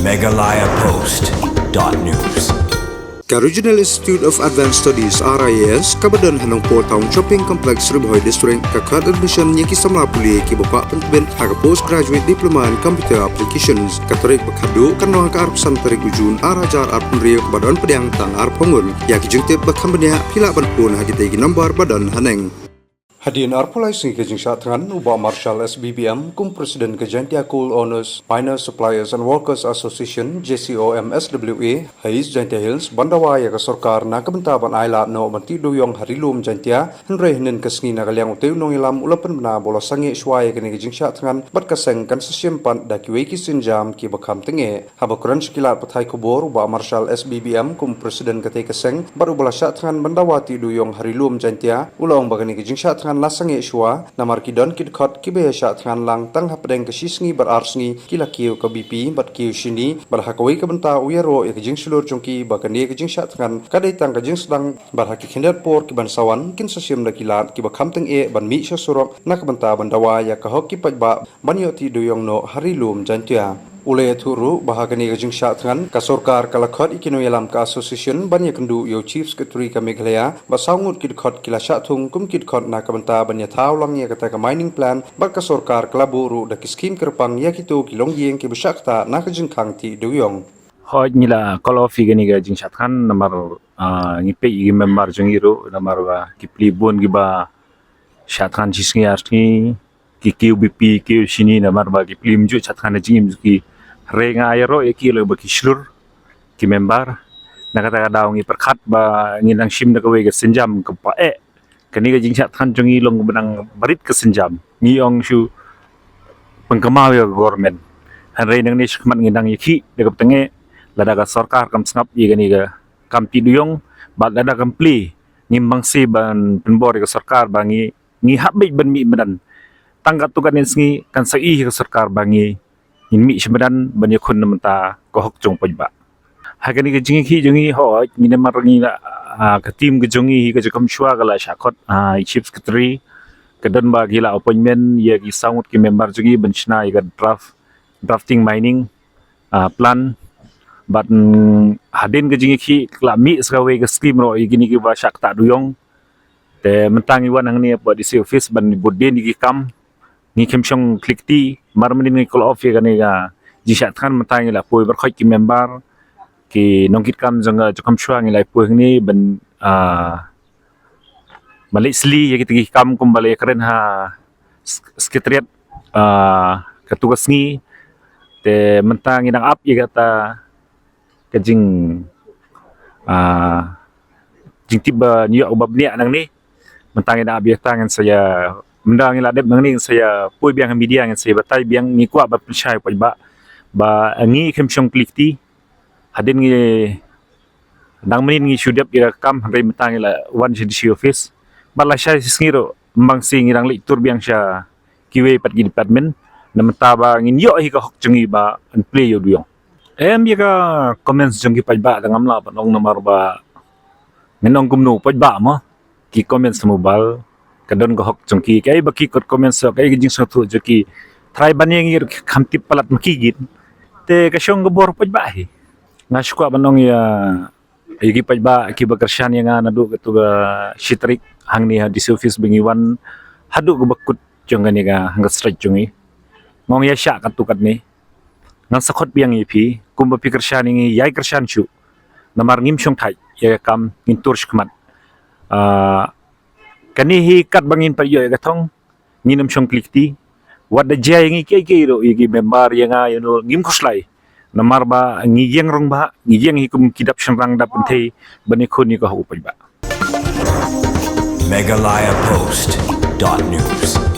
megalayapost.news. Ka-Regional Institute of Advanced Studies RIS kabadan hanong po taong shopping complex Riboy District kakad admission niya kisama puli kibaba pentben haga postgraduate diploma in computer applications katorik bakado kanong kaarpusan tarik ujun arajar arpun riyo kabadan pediang tang arpungun ya kijungtip bakambanya pila banpun hagitay ginambar badan haneng. Hadian arpulai sing kejing syatran ubah Marshal SBBM kum Presiden Kejantia Coal Owners, Miners, Suppliers and Workers Association JCOM-SWA Hais Jantia Hills bandawaya ka sorkar na kabentaban ayla no mantido yung harilum Jantia henre hinen kesngi na kalyang uteu nong ilam ulapan na bola sangi swaya kini kejing syatran bat kaseng kan sesimpan da kiwe kisinjam ki bakam tenge habakuran sekilat patai kubor ubah Marshal SBBM kum Presiden kete keseng baru bola syatran bandawati do yung harilum Jantia ulang bagani kejing syatran lasangi iswa namar kidon kidkhot kibe syatran lang tang hapdeng kesisngi bararsngi kila kiu ka BP bat kiu shini barhakawai ka benta uyaro ekjing sulur chungki bakani ekjing syatran kadai tang kajing sedang barhaki khinder por ki bansawan kin sasim da kilat ki bakham teng e ban mi surok nak benta bandawa ya ka hokki pajba banyoti duyong no harilum jantia Ulay turu bahagani kajing syatran ka sorkar kalakhot ikino yalam ka association banya kendu yo chief secretary ka Meghalaya basangut kidkhot kila syatung kum kidkhot na kabenta banya thaulang ya kata ka mining plan bak ka sorkar kalaburu da kiskim kerpang ya kitu kilong yeng ki besakta na kajing khangti duyong hoj nila call off gani ga jing syatran namar ngipe igi member jengiro namar ba kiplibon giba syatran jisngi arni ki QBP ki sini namar ba kiplimju syatran jingim ki renga ayro eki lo baki slur ki member nakata daw ngi perkhat ba nginang sim na kawe ga senjam ka pae kani ga jing syatran jongi long benang barit ke senjam ni ong shu pengkemau ya government hanre nang ni skmat nginang yiki de kap tenge lada ga sarkar kam sngap ye gani ga kam ti duyong ba lada kam pli ngimbang si ban penbor ga sarkar bangi ngi habit ban mi medan tanggat tukan ngi kan sai ga sarkar bangi mi semedan banyak kun menta kohok jong pajba hagani ke jingi ki jongi ho ni ne marangi la ka tim ke jongi ke jakam shwa gala shakot chief secretary kedan ba gila appointment ye ki sangut ki member jongi benchna ye drafting mining plan but hadin ke jingi ki klami srawe ke scheme ro igini ki ba shak ta duyong te mentangi wan ang ni pa di office ban bodin ki kam ni kemshong klikti marmanin ni call off ya gani ga jisatkan mentangi la poi berkhoi ki member ki nongkit kam janga jokam shwa ngi lai poi ni ben malisli ya ki kam kumbale keren ha sekretariat ketugas ngi te mentangi nang up ya kata kejing jing tiba New York babnia nang ni mentangi na abiyah tangan saya mendang ila dep nang saya poi biang media ngan saya batai biang ni kwa ba percaya ba ngi kemsyong klikti hadin ngi dang menin ngi sudap ira kam handai metang ila one judicial office bala sya singiro mbang sing irang lektur biang sya kiwe pat gi department namta ba ngin yo hi ka hok jungi ba an play yo duyong ya ka comments jungi pajba dangam la panong namar ba nginong kumno pajba mo ki comments mobile kadon ko hok jongki kai baki kot comments so kai jing so thu joki try banyeng ir khamti palat makigit te ka syong gobor pajba hi ngasukwa banong ya igi pajba ki bakersyan yang nadu ketu shitrik hangni ha di office bingiwan hadu go bakut jongani ga hang strike jongi ngong ya sya katukat ni ngan sakhot biang ipi kumba pikersyan ngi yai kersyan chu namar ngim syong thai ya kam ngintur shkmat kani hi kat bangin pa yo gatong nginam syong klikti wada jay ngi kay ro igi member yang ngim kuslai namar ba ngiyeng rong ba ngiyeng hi kum kidap syangrang dap unthei bani khoni ka hu pa ba megalayapost.news.